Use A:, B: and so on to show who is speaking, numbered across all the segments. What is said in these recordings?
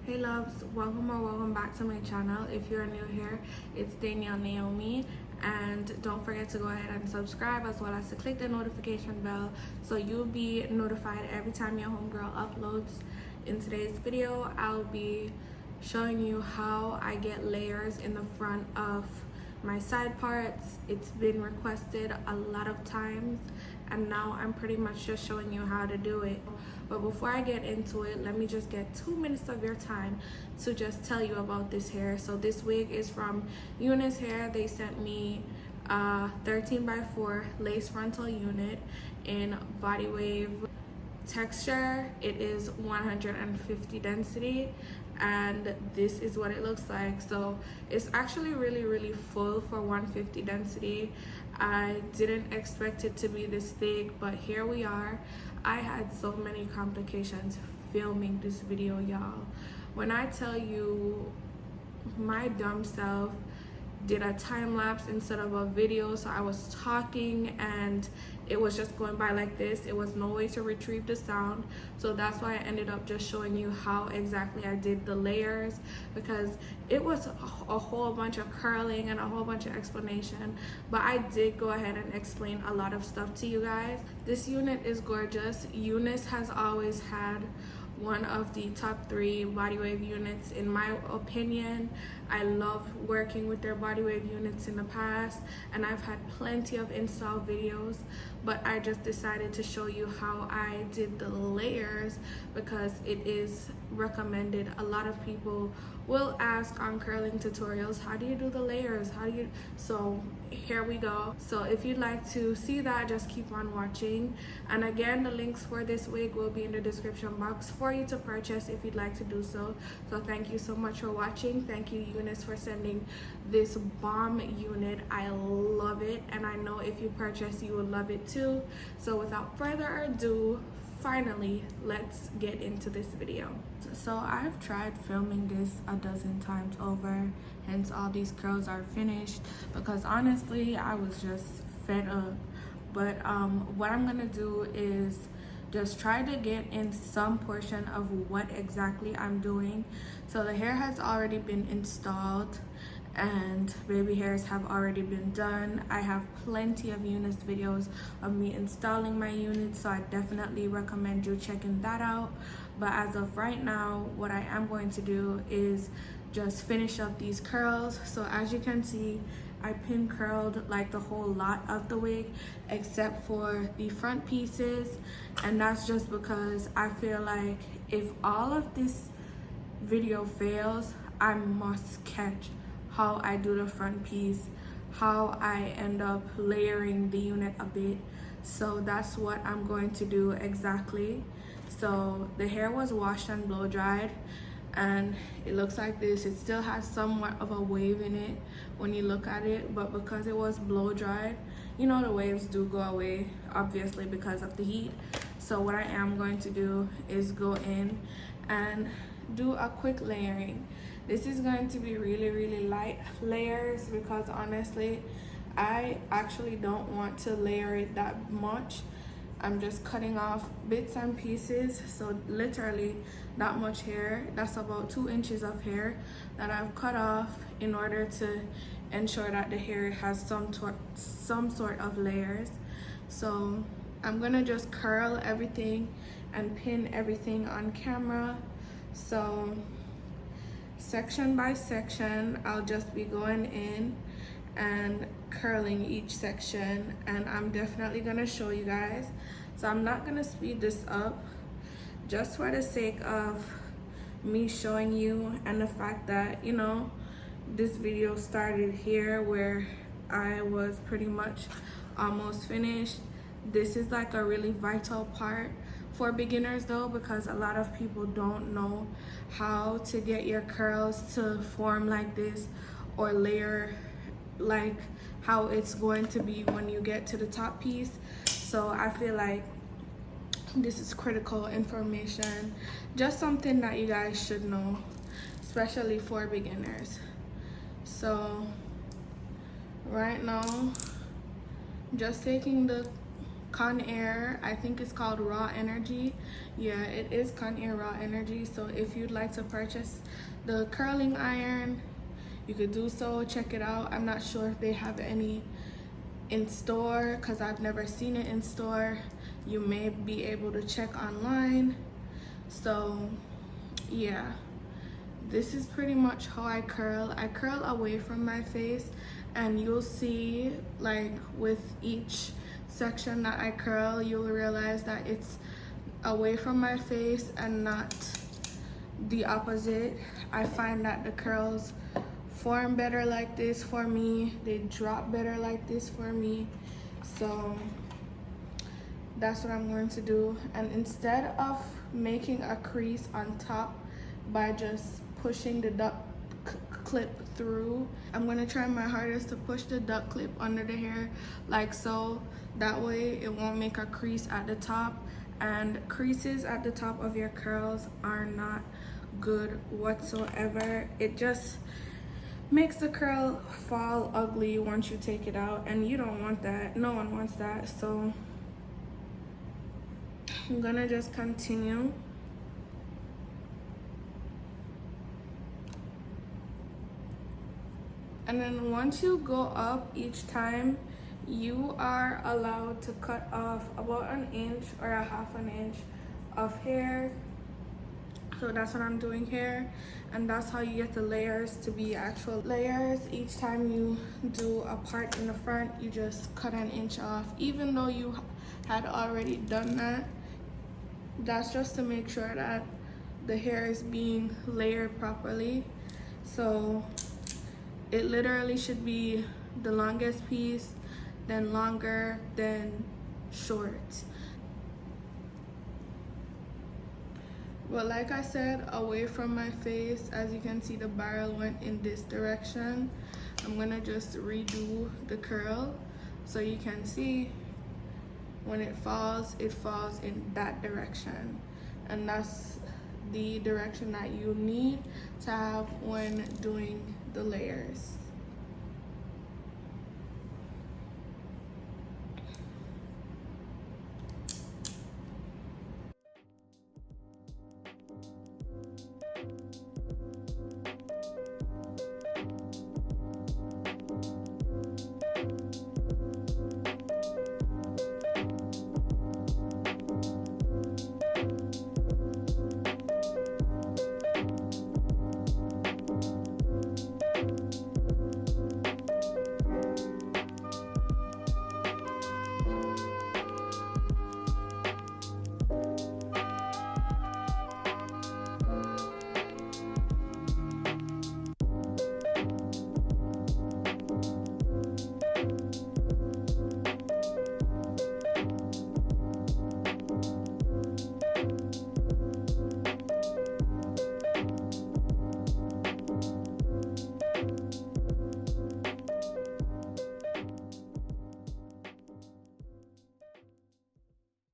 A: Hey loves, welcome or welcome back to my channel. If you're new here, it's Danielle Naomi, and don't forget to go ahead and subscribe as well as to click the notification bell so you'll be notified every time your homegirl uploads. In today's video, I'll be showing you how I get layers in the front of my side parts. It's been requested a lot of times and now I'm pretty much just showing you how to do it. But before I get into it, let me just get 2 minutes of your time to just tell you about this hair. So this wig is from UNice Hair. They sent me a 13x4 lace frontal unit in body wave texture. It is 150 density and this is what it looks like. So it's actually really full for 150 density. I didn't expect it to be this thick, but here we are. I had so many complications filming this video, y'all. When I tell you, my dumb self did a time lapse instead of a video, so I was talking and it was just going by like this. It was no way to retrieve the sound, so that's why I ended up just showing you how exactly I did the layers, because it was a whole bunch of curling and a whole bunch of explanation, but I did go ahead and explain a lot of stuff to you guys. This unit is gorgeous. UNice has always had one of the top 3 body wave units in my opinion. I love working with their body wave units in the past and I've had plenty of install videos, but I just decided to show you how I did the layers because it is recommended. A lot of people will ask on curling tutorials, how do you do the layers, so here we go. So if you'd like to see that, just keep on watching, and again, the links for this wig will be in the description box for you to purchase if you'd like to do so. So thank you so much for watching. Thank you, UNice, for sending this bomb unit. I love it, and I know if you purchase you will love it too. So without further ado, finally, let's get into this video. So I've tried filming this a dozen times over, hence all these curls are finished, because honestly I was just fed up. But what I'm gonna do is just try to get in some portion of what exactly I'm doing. So the hair has already been installed and baby hairs have already been done. I have plenty of UNice videos of me installing my unit, so I definitely recommend you checking that out. But as of right now, what I am going to do is just finish up these curls. So as you can see, I pin curled like the whole lot of the wig except for the front pieces, and that's just because I feel like if all of this video fails, I must catch how I do the front piece, how I end up layering the unit a bit. So that's what I'm going to do exactly. So the hair was washed and blow dried and it looks like this. It still has somewhat of a wave in it when you look at it, but because it was blow dried, you know, the waves do go away, obviously, because of the heat. So what I am going to do is go in and do a quick layering. This is going to be really light layers because honestly I actually don't want to layer it that much. I'm just cutting off bits and pieces, so literally that much hair, that's about 2 inches of hair that I've cut off in order to ensure that the hair has some sort of layers. So I'm gonna just curl everything and pin everything on camera. So section by section, I'll just be going in and curling each section, and I'm definitely gonna show you guys. So I'm not gonna speed this up just for the sake of me showing you and the fact that, you know, this video started here where I was pretty much almost finished. This is like a really vital part for beginners though, because a lot of people don't know how to get your curls to form like this or layer like how it's going to be when you get to the top piece. So I feel like this is critical information, just something that you guys should know, especially for beginners. So right now, just taking the Conair. I think it's called Raw Energy. Yeah, it is Conair Raw Energy. So if you'd like to purchase the curling iron, you could do so. Check it out. I'm not sure if they have any in store because I've never seen it in store. You may be able to check online. So yeah, this is pretty much how I curl. I curl away from my face, and you'll see, like, with each section that I curl, you'll realize that it's away from my face and not the opposite. I find that the curls form better like this for me. They drop better like this for me. So that's what I'm going to do. And instead of making a crease on top by just pushing the duck clip through, I'm going to try my hardest to push the duck clip under the hair like so. That way it won't make a crease at the top, and creases at the top of your curls are not good whatsoever. It just makes the curl fall ugly once you take it out, and you don't want that. No one wants that. So I'm gonna just continue. And then once you go up each time, you are allowed to cut off about 1 inch or a half an inch of hair. So that's what I'm doing here, and that's how you get the layers to be actual layers. Each time you do a part in the front, you just cut 1 inch off, even though you had already done that. That's just to make sure that the hair is being layered properly. So it literally should be the longest piece, then longer, then short. But like I said, away from my face, as you can see, the barrel went in this direction. I'm gonna just redo the curl so you can see when it falls in that direction. And that's the direction that you need to have when doing the layers.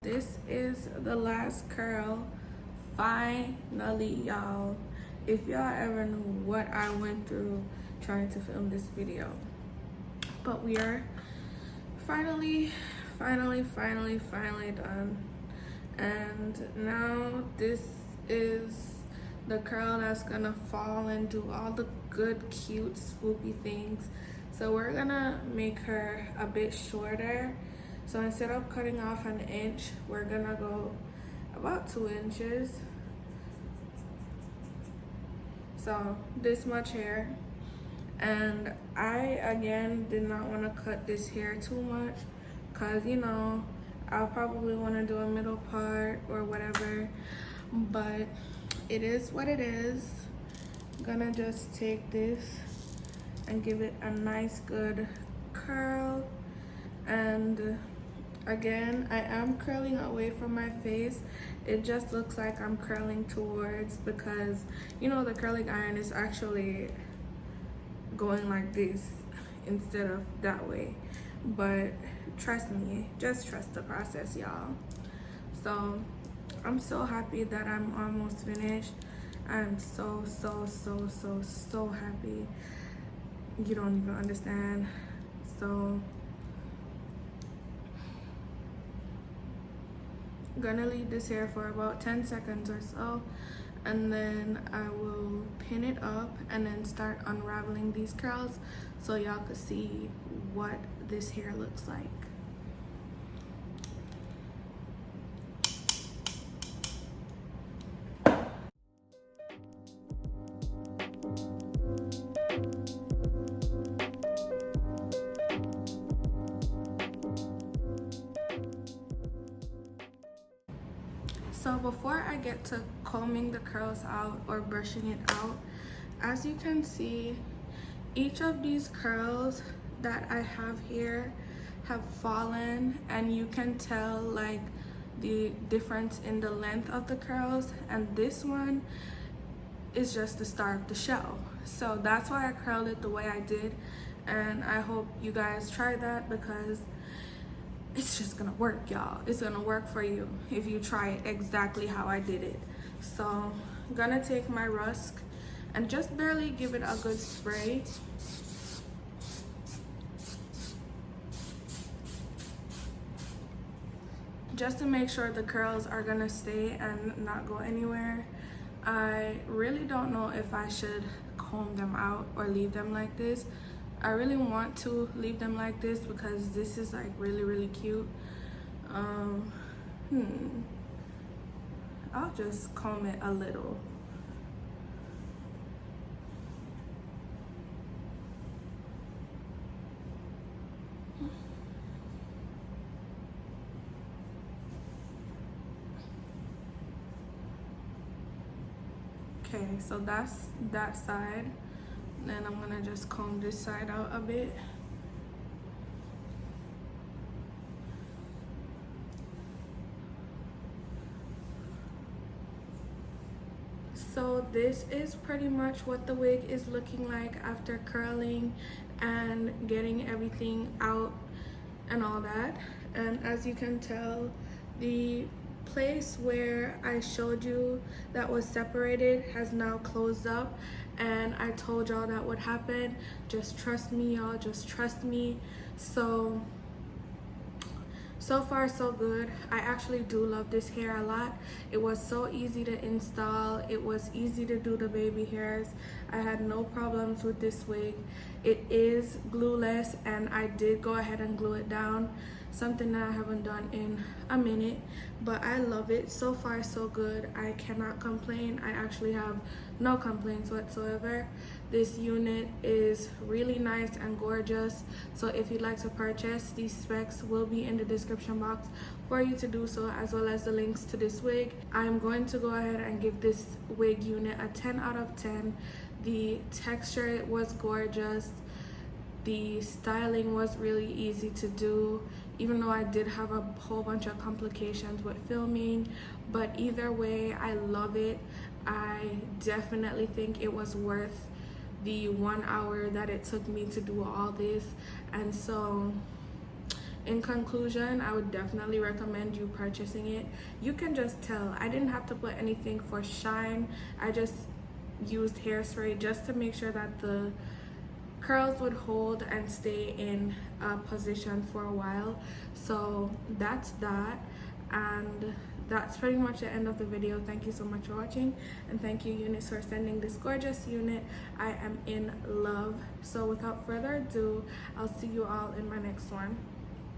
A: This is the last curl, finally, y'all. If y'all ever knew what I went through trying to film this video. But we are finally done. And now this is the curl that's gonna fall and do all the good, cute, swoopy things. So we're gonna make her a bit shorter. So instead of cutting off 1 inch, we're gonna go about 2 inches. So this much hair. And I, again, did not want to cut this hair too much because, you know, I'll probably want to do a middle part or whatever. But it is what it is. I'm gonna just take this and give it a nice good curl. And again, I am curling away from my face. It just looks like I'm curling towards, because you know the curling iron is actually going like this instead of that way. But trust me, just trust the process, y'all. So I'm so happy that I'm almost finished. I'm so happy. You don't even understand. So gonna leave this here for about 10 seconds or so, and then I will pin it up and then start unraveling these curls so y'all could see what this hair looks like. So before I get to combing the curls out or brushing it out, as you can see, each of these curls that I have here have fallen, and you can tell like the difference in the length of the curls, and this one is just the star of the show. So that's why I curled it the way I did, and I hope you guys try that because it's just gonna work, y'all. It's gonna work for you if you try it exactly how I did it. So I'm gonna take my rusk and just barely give it a good spray. Just to make sure the curls are gonna stay and not go anywhere. I really don't know if I should comb them out or leave them like this. I really want to leave them like this because this is like really cute. I'll just comb it a little. Okay, so that's that side. Then I'm gonna just comb this side out a bit. So this is pretty much what the wig is looking like after curling and getting everything out and all that. And as you can tell, the place where I showed you that was separated has now closed up, and I told y'all that would happen. Just trust me, y'all, just trust me. So far so good. I actually do love this hair a lot. It was so easy to install. It was easy to do the baby hairs. I had no problems with this wig. It is glueless, and I did go ahead and glue it down, something that I haven't done in a minute, but I love it. So far so good. I cannot complain. I actually have no complaints whatsoever. This unit is really nice and gorgeous, so if you'd like to purchase, these specs will be in the description box for you to do so, as well as the links to this wig. I'm going to go ahead and give this wig unit a 10 out of 10. The texture was gorgeous. The styling was really easy to do, even though I did have a whole bunch of complications with filming. But either way, I love it. I definitely think it was worth the 1 hour that it took me to do all this. And so in conclusion, I would definitely recommend you purchasing it. You can just tell I didn't have to put anything for shine. I just used hairspray just to make sure that the curls would hold and stay in a position for a while. So that's that, and that's pretty much the end of the video. Thank you so much for watching, and thank you, UNice, for sending this gorgeous unit. I am in love. So without further ado, I'll see you all in my next one.